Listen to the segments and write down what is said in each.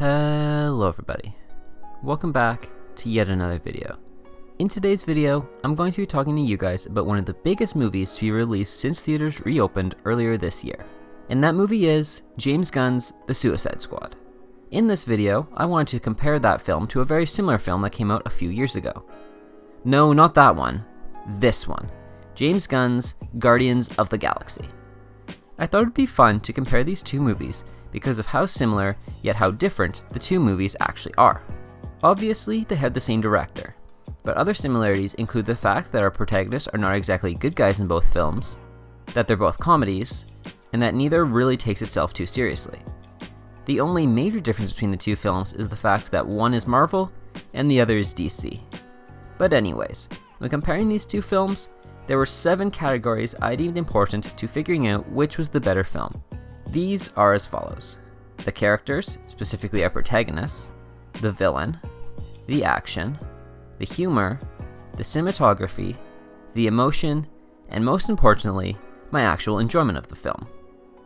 Hello everybody, welcome back to yet another video. In today's video, I'm going to be talking to you guys about one of the biggest movies to be released since theaters reopened earlier this year. And that movie is James Gunn's The Suicide Squad. In this video, I wanted to compare that film to a very similar film that came out a few years ago. No, not that one, this one. James Gunn's Guardians of the Galaxy. I thought it'd be fun to compare these two movies because of how similar, yet how different, the two movies actually are. Obviously, they have the same director, but other similarities include the fact that our protagonists are not exactly good guys in both films, that they're both comedies, and that neither really takes itself too seriously. The only major difference between the two films is the fact that one is Marvel and the other is DC. But anyways, when comparing these two films, there were 7 categories I deemed important to figuring out which was the better film. These are as follows: the characters, specifically our protagonists, the villain, the action, the humor, the cinematography, the emotion, and most importantly, my actual enjoyment of the film.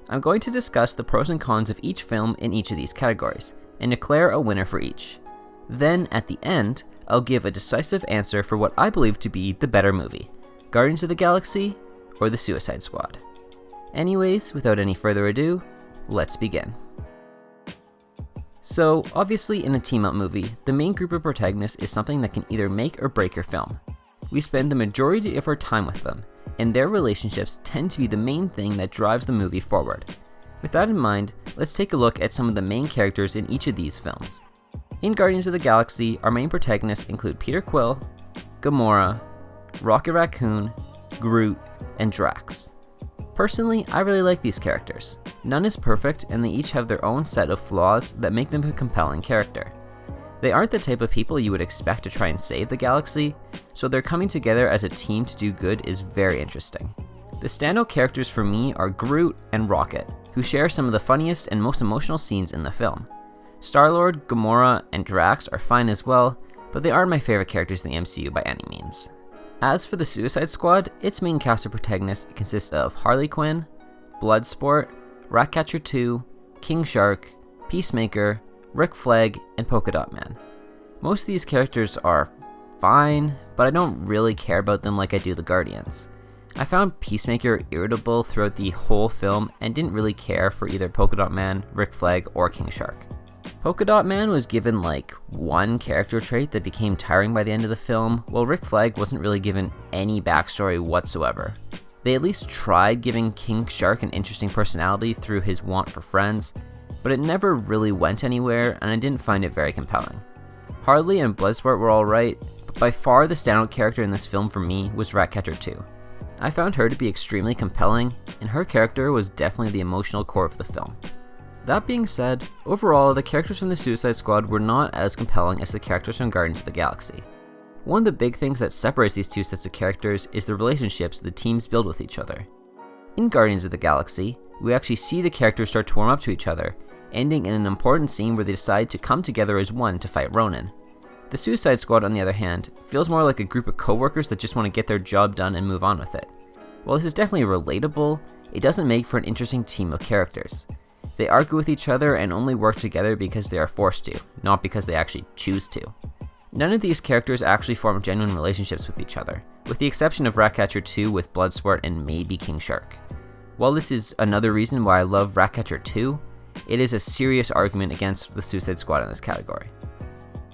I'm going to discuss the pros and cons of each film in each of these categories, and declare a winner for each. Then, at the end, I'll give a decisive answer for what I believe to be the better movie: Guardians of the Galaxy or The Suicide Squad. Anyways, without any further ado, let's begin. So, obviously in a team-up movie, the main group of protagonists is something that can either make or break your film. We spend the majority of our time with them, and their relationships tend to be the main thing that drives the movie forward. With that in mind, let's take a look at some of the main characters in each of these films. In Guardians of the Galaxy, our main protagonists include Peter Quill, Gamora, Rocket Raccoon, Groot, and Drax. Personally, I really like these characters. None is perfect, and they each have their own set of flaws that make them a compelling character. They aren't the type of people you would expect to try and save the galaxy, so their coming together as a team to do good is very interesting. The standout characters for me are Groot and Rocket, who share some of the funniest and most emotional scenes in the film. Star-Lord, Gamora, and Drax are fine as well, but they aren't my favorite characters in the MCU by any means. As for the Suicide Squad, its main cast of protagonists consists of Harley Quinn, Bloodsport, Ratcatcher 2, King Shark, Peacemaker, Rick Flag, and Polka Dot Man. Most of these characters are fine, but I don't really care about them like I do the Guardians. I found Peacemaker irritable throughout the whole film and didn't really care for either Polka Dot Man, Rick Flag, or King Shark. Polka Dot Man was given like one character trait that became tiring by the end of the film, while Rick Flag wasn't really given any backstory whatsoever. They at least tried giving King Shark an interesting personality through his want for friends, but it never really went anywhere and I didn't find it very compelling. Harley and Bloodsport were alright, but by far the standout character in this film for me was Ratcatcher 2. I found her to be extremely compelling, and her character was definitely the emotional core of the film. That being said, overall, the characters from the Suicide Squad were not as compelling as the characters from Guardians of the Galaxy. One of the big things that separates these two sets of characters is the relationships the teams build with each other. In Guardians of the Galaxy, we actually see the characters start to warm up to each other, ending in an important scene where they decide to come together as one to fight Ronan. The Suicide Squad, on the other hand, feels more like a group of co-workers that just want to get their job done and move on with it. While this is definitely relatable, it doesn't make for an interesting team of characters. They argue with each other and only work together because they are forced to, not because they actually choose to. None of these characters actually form genuine relationships with each other, with the exception of Ratcatcher 2 with Bloodsport and maybe King Shark. While this is another reason why I love Ratcatcher 2, it is a serious argument against the Suicide Squad in this category.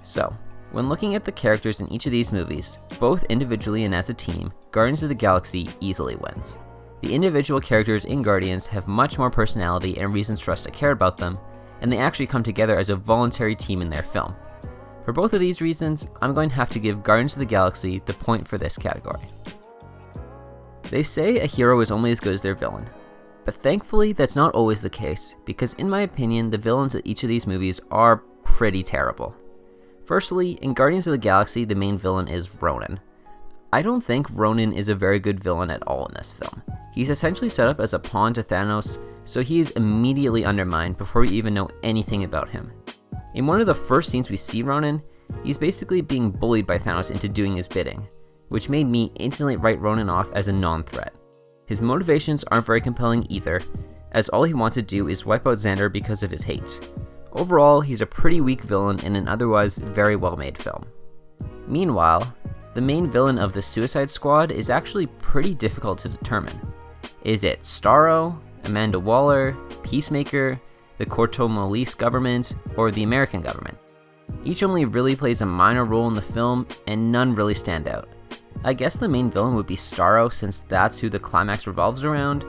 So, when looking at the characters in each of these movies, both individually and as a team, Guardians of the Galaxy easily wins. The individual characters in Guardians have much more personality and reasons for us to care about them, and they actually come together as a voluntary team in their film. For both of these reasons, I'm going to have to give Guardians of the Galaxy the point for this category. They say a hero is only as good as their villain, but thankfully that's not always the case, because in my opinion, the villains of each of these movies are pretty terrible. Firstly, in Guardians of the Galaxy, the main villain is Ronan. I don't think Ronan is a very good villain at all in this film. He's essentially set up as a pawn to Thanos, so he is immediately undermined before we even know anything about him. In one of the first scenes we see Ronan, he's basically being bullied by Thanos into doing his bidding, which made me instantly write Ronan off as a non-threat. His motivations aren't very compelling either, as all he wants to do is wipe out Xander because of his hate. Overall, he's a pretty weak villain in an otherwise very well-made film. Meanwhile, the main villain of the Suicide Squad is actually pretty difficult to determine. Is it Starro, Amanda Waller, Peacemaker, the Corto-Maltese government, or the American government? Each only really plays a minor role in the film, and none really stand out. I guess the main villain would be Starro, since that's who the climax revolves around,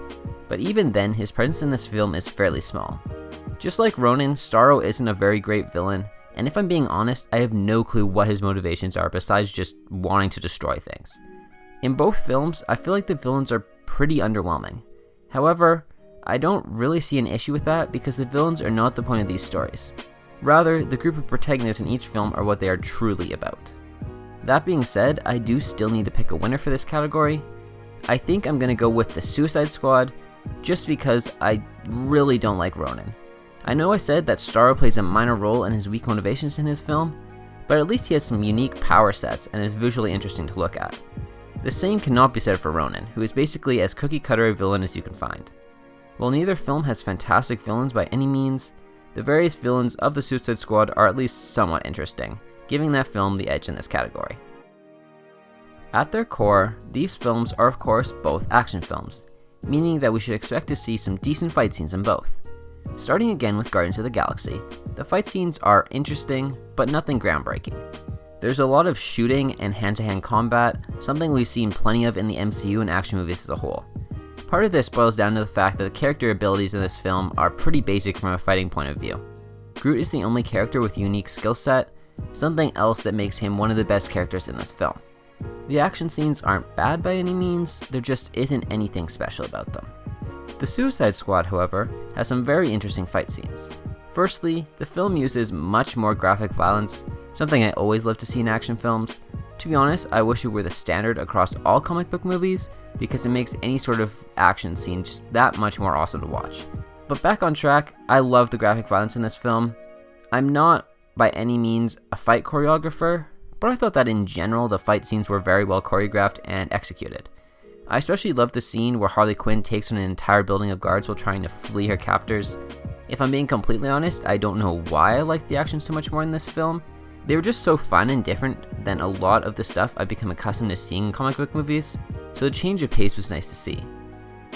but even then, his presence in this film is fairly small. Just like Ronan, Starro isn't a very great villain, and if I'm being honest, I have no clue what his motivations are besides just wanting to destroy things. In both films, I feel like the villains are pretty underwhelming. However, I don't really see an issue with that because the villains are not the point of these stories. Rather, the group of protagonists in each film are what they are truly about. That being said, I do still need to pick a winner for this category. I think I'm going to go with the Suicide Squad, just because I really don't like Ronan. I know I said that Starro plays a minor role in his weak motivations in his film, but at least he has some unique power sets and is visually interesting to look at. The same cannot be said for Ronan, who is basically as cookie-cutter a villain as you can find. While neither film has fantastic villains by any means, the various villains of the Suicide Squad are at least somewhat interesting, giving that film the edge in this category. At their core, these films are of course both action films, meaning that we should expect to see some decent fight scenes in both. Starting again with Guardians of the Galaxy, the fight scenes are interesting, but nothing groundbreaking. There's a lot of shooting and hand-to-hand combat, something we've seen plenty of in the MCU and action movies as a whole. Part of this boils down to the fact that the character abilities in this film are pretty basic from a fighting point of view. Groot is the only character with a unique skill set, something else that makes him one of the best characters in this film. The action scenes aren't bad by any means, there just isn't anything special about them. The Suicide Squad, however, has some very interesting fight scenes. Firstly, the film uses much more graphic violence, something I always love to see in action films. To be honest, I wish it were the standard across all comic book movies, because it makes any sort of action scene just that much more awesome to watch. But back on track, I love the graphic violence in this film. I'm not, by any means, a fight choreographer, but I thought that in general the fight scenes were very well choreographed and executed. I especially loved the scene where Harley Quinn takes on an entire building of guards while trying to flee her captors. If I'm being completely honest, I don't know why I liked the action so much more in this film. They were just so fun and different than a lot of the stuff I've become accustomed to seeing in comic book movies, so the change of pace was nice to see.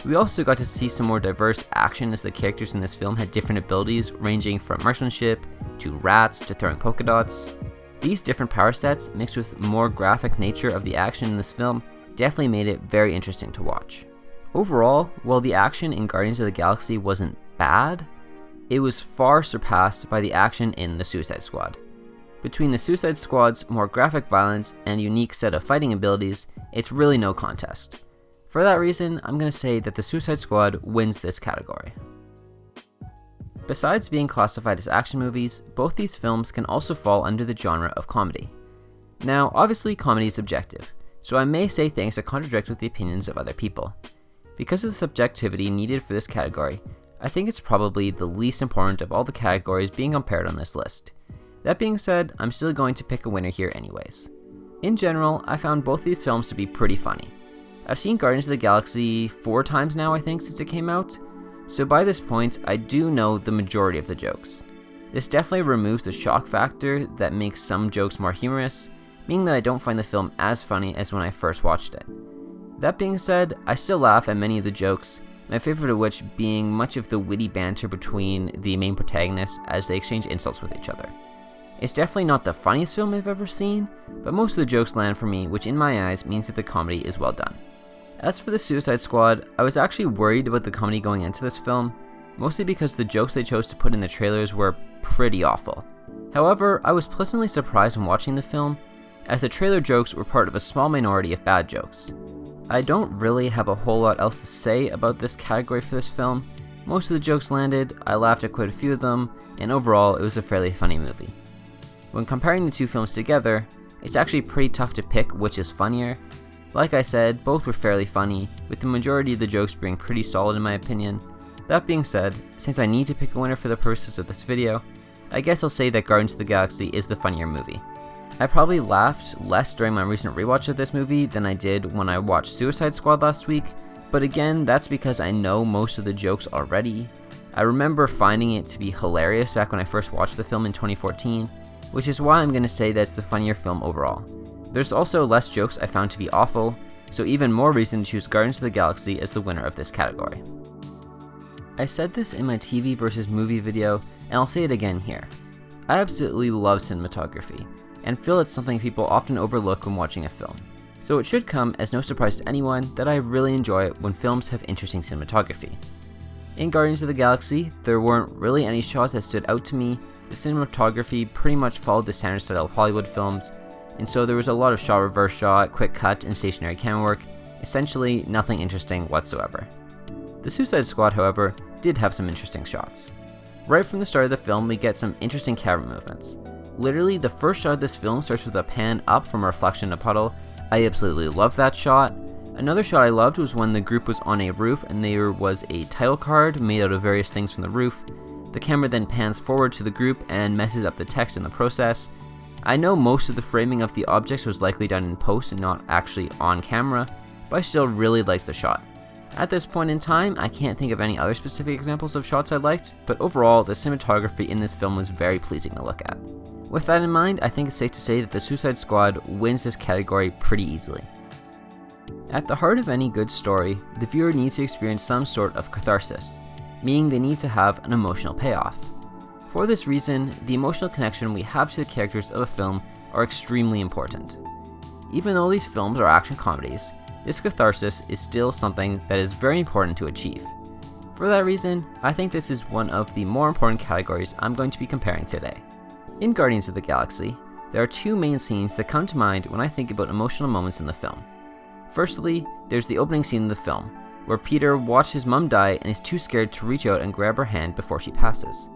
We also got to see some more diverse action as the characters in this film had different abilities ranging from marksmanship, to rats, to throwing polka dots. These different power sets, mixed with more graphic nature of the action in this film, definitely made it very interesting to watch. Overall, while the action in Guardians of the Galaxy wasn't bad, it was far surpassed by the action in the Suicide Squad. Between the Suicide Squad's more graphic violence and unique set of fighting abilities, it's really no contest. For that reason, I'm going to say that the Suicide Squad wins this category. Besides being classified as action movies, both these films can also fall under the genre of comedy. Now, obviously comedy is subjective, so I may say things that contradict with the opinions of other people. Because of the subjectivity needed for this category, I think it's probably the least important of all the categories being compared on this list. That being said, I'm still going to pick a winner here anyways. In general, I found both these films to be pretty funny. I've seen Guardians of the Galaxy 4 times now, I think, since it came out, so by this point, I do know the majority of the jokes. This definitely removes the shock factor that makes some jokes more humorous, meaning that I don't find the film as funny as when I first watched it. That being said, I still laugh at many of the jokes, my favorite of which being much of the witty banter between the main protagonists as they exchange insults with each other. It's definitely not the funniest film I've ever seen, but most of the jokes land for me, which in my eyes means that the comedy is well done. As for the Suicide Squad, I was actually worried about the comedy going into this film, mostly because the jokes they chose to put in the trailers were pretty awful. However, I was pleasantly surprised when watching the film, as the trailer jokes were part of a small minority of bad jokes. I don't really have a whole lot else to say about this category for this film. Most of the jokes landed, I laughed at quite a few of them, and overall it was a fairly funny movie. When comparing the two films together, it's actually pretty tough to pick which is funnier. Like I said, both were fairly funny, with the majority of the jokes being pretty solid in my opinion. That being said, since I need to pick a winner for the purposes of this video, I guess I'll say that Guardians of the Galaxy is the funnier movie. I probably laughed less during my recent rewatch of this movie than I did when I watched Suicide Squad last week, but again, that's because I know most of the jokes already. I remember finding it to be hilarious back when I first watched the film in 2014, which is why I'm going to say that it's the funnier film overall. There's also less jokes I found to be awful, so even more reason to choose Guardians of the Galaxy as the winner of this category. I said this in my TV versus movie video, and I'll say it again here. I absolutely love cinematography, and feel it's something people often overlook when watching a film. So it should come as no surprise to anyone that I really enjoy it when films have interesting cinematography. In Guardians of the Galaxy, there weren't really any shots that stood out to me. The cinematography pretty much followed the standard style of Hollywood films, and so there was a lot of shot reverse shot, quick cut, and stationary camera work, essentially nothing interesting whatsoever. The Suicide Squad, however, did have some interesting shots. Right from the start of the film, we get some interesting camera movements. Literally, the first shot of this film starts with a pan up from a reflection in a puddle. I absolutely love that shot. Another shot I loved was when the group was on a roof and there was a title card made out of various things from the roof. The camera then pans forward to the group and messes up the text in the process. I know most of the framing of the objects was likely done in post and not actually on camera, but I still really liked the shot. At this point in time, I can't think of any other specific examples of shots I liked, but overall, the cinematography in this film was very pleasing to look at. With that in mind, I think it's safe to say that the Suicide Squad wins this category pretty easily. At the heart of any good story, the viewer needs to experience some sort of catharsis, meaning they need to have an emotional payoff. For this reason, the emotional connection we have to the characters of a film are extremely important. Even though these films are action comedies, this catharsis is still something that is very important to achieve. For that reason, I think this is one of the more important categories I'm going to be comparing today. In Guardians of the Galaxy, there are two main scenes that come to mind when I think about emotional moments in the film. Firstly, there's the opening scene of the film, where Peter watched his mum die and is too scared to reach out and grab her hand before she passes.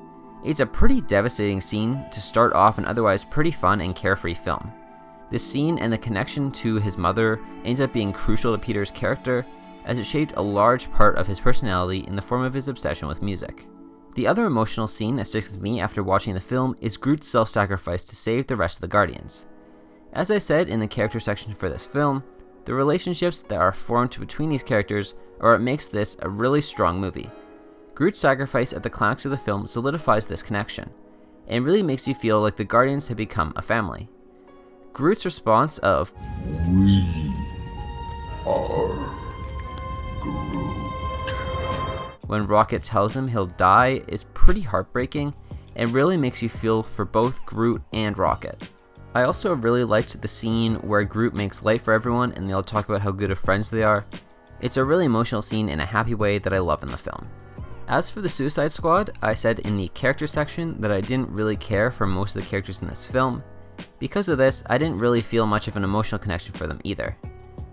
It's a pretty devastating scene to start off an otherwise pretty fun and carefree film. This scene and the connection to his mother ends up being crucial to Peter's character, as it shaped a large part of his personality in the form of his obsession with music. The other emotional scene that sticks with me after watching the film is Groot's self-sacrifice to save the rest of the Guardians. As I said in the character section for this film, the relationships that are formed between these characters are what makes this a really strong movie. Groot's sacrifice at the climax of the film solidifies this connection, and really makes you feel like the Guardians have become a family. Groot's response of "We are Groot" when Rocket tells him he'll die is pretty heartbreaking, and really makes you feel for both Groot and Rocket. I also really liked the scene where Groot makes light for everyone and they all talk about how good of friends they are. It's a really emotional scene in a happy way that I love in the film. As for the Suicide Squad, I said in the character section that I didn't really care for most of the characters in this film. Because of this, I didn't really feel much of an emotional connection for them either.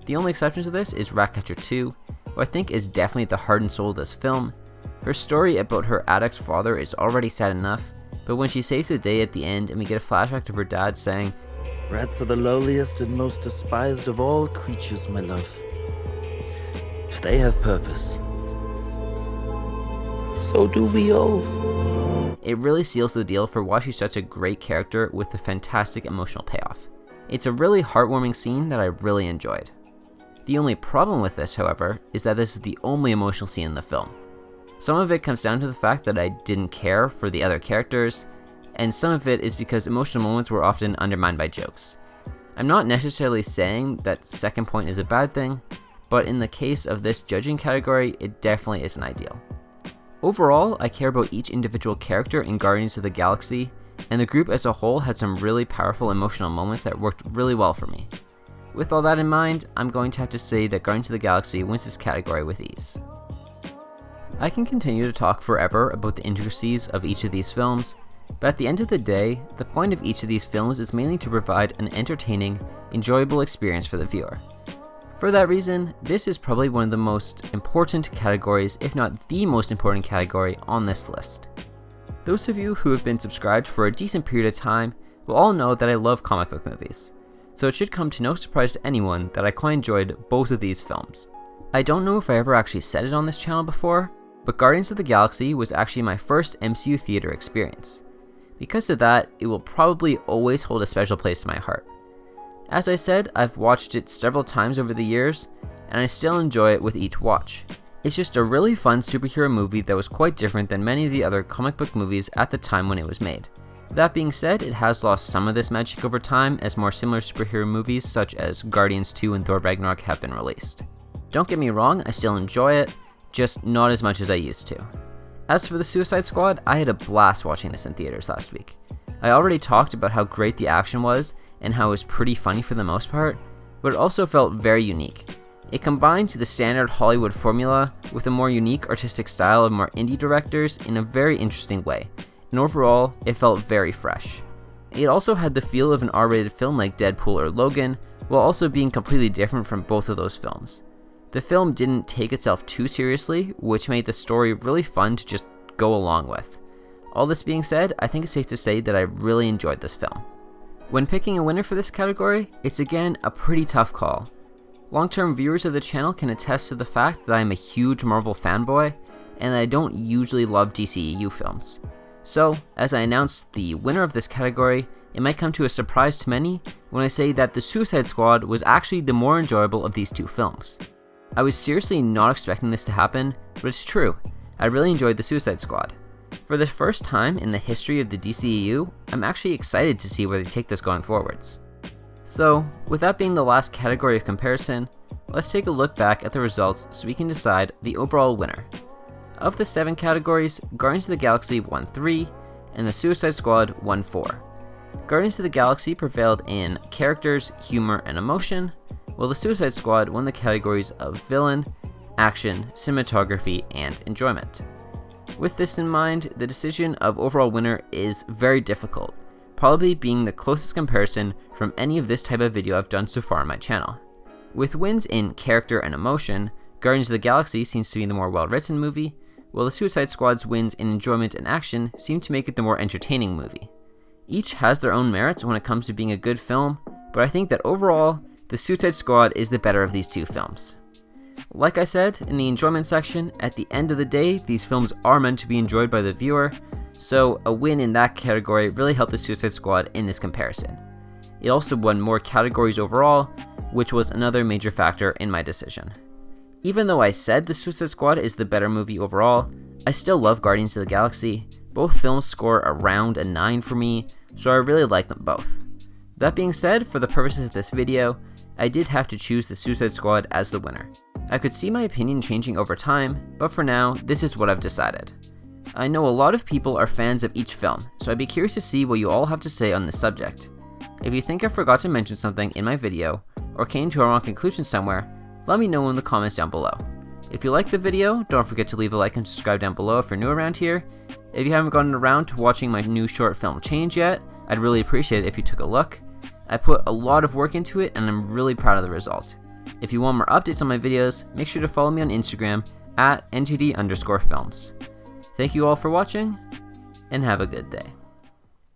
The only exception to this is Ratcatcher 2, who I think is definitely the heart and soul of this film. Her story about her addict father is already sad enough, but when she saves the day at the end and we get a flashback of her dad saying, "Rats are the lowliest and most despised of all creatures, my love. If they have purpose, so do we all." It really seals the deal for why she's such a great character with a fantastic emotional payoff. It's a really heartwarming scene that I really enjoyed. The only problem with this, however, is that this is the only emotional scene in the film. Some of it comes down to the fact that I didn't care for the other characters, and some of it is because emotional moments were often undermined by jokes. I'm not necessarily saying that second point is a bad thing, but in the case of this judging category, it definitely isn't ideal. Overall, I care about each individual character in Guardians of the Galaxy, and the group as a whole had some really powerful emotional moments that worked really well for me. With all that in mind, I'm going to have to say that Guardians of the Galaxy wins this category with ease. I can continue to talk forever about the intricacies of each of these films, but at the end of the day, the point of each of these films is mainly to provide an entertaining, enjoyable experience for the viewer. For that reason, this is probably one of the most important categories, if not the most important category on this list. Those of you who have been subscribed for a decent period of time will all know that I love comic book movies, so it should come to no surprise to anyone that I quite enjoyed both of these films. I don't know if I ever actually said it on this channel before, but Guardians of the Galaxy was actually my first MCU theater experience. Because of that, it will probably always hold a special place in my heart. As I said, I've watched it several times over the years, and I still enjoy it with each watch. It's just a really fun superhero movie that was quite different than many of the other comic book movies at the time when it was made. That being said, it has lost some of this magic over time as more similar superhero movies such as Guardians 2 and Thor Ragnarok have been released. Don't get me wrong, I still enjoy it, just not as much as I used to. As for the Suicide Squad, I had a blast watching this in theaters last week. I already talked about how great the action was and how it was pretty funny for the most part, but it also felt very unique. It combined the standard Hollywood formula with a more unique artistic style of more indie directors in a very interesting way, and overall, it felt very fresh. It also had the feel of an R-rated film like Deadpool or Logan, while also being completely different from both of those films. The film didn't take itself too seriously, which made the story really fun to just go along with. All this being said, I think it's safe to say that I really enjoyed this film. When picking a winner for this category, it's again a pretty tough call. Long-term viewers of the channel can attest to the fact that I am a huge Marvel fanboy, and that I don't usually love DCEU films. So, as I announce the winner of this category, it might come to a surprise to many when I say that The Suicide Squad was actually the more enjoyable of these two films. I was seriously not expecting this to happen, but it's true. I really enjoyed The Suicide Squad. For the first time in the history of the DCEU, I'm actually excited to see where they take this going forwards. So, with that being the last category of comparison, let's take a look back at the results so we can decide the overall winner. Of the 7 categories, Guardians of the Galaxy won 3, and The Suicide Squad won 4. Guardians of the Galaxy prevailed in characters, humor, and emotion, while The Suicide Squad won the categories of villain, action, cinematography, and enjoyment. With this in mind, the decision of overall winner is very difficult, probably being the closest comparison from any of this type of video I've done so far on my channel. With wins in character and emotion, Guardians of the Galaxy seems to be the more well-written movie, while the Suicide Squad's wins in enjoyment and action seem to make it the more entertaining movie. Each has their own merits when it comes to being a good film, but I think that overall, The Suicide Squad is the better of these two films. Like I said in the enjoyment section, at the end of the day, these films are meant to be enjoyed by the viewer, so a win in that category really helped The Suicide Squad in this comparison. It also won more categories overall, which was another major factor in my decision. Even though I said The Suicide Squad is the better movie overall, I still love Guardians of the Galaxy. Both films score around a 9 for me, so I really like them both. That being said, for the purposes of this video, I did have to choose The Suicide Squad as the winner. I could see my opinion changing over time, but for now, this is what I've decided. I know a lot of people are fans of each film, so I'd be curious to see what you all have to say on this subject. If you think I forgot to mention something in my video, or came to a wrong conclusion somewhere, let me know in the comments down below. If you liked the video, don't forget to leave a like and subscribe down below if you're new around here. If you haven't gotten around to watching my new short film Change yet, I'd really appreciate it if you took a look. I put a lot of work into it and I'm really proud of the result. If you want more updates on my videos, make sure to follow me on Instagram at @ntd_films. Thank you all for watching, and have a good day.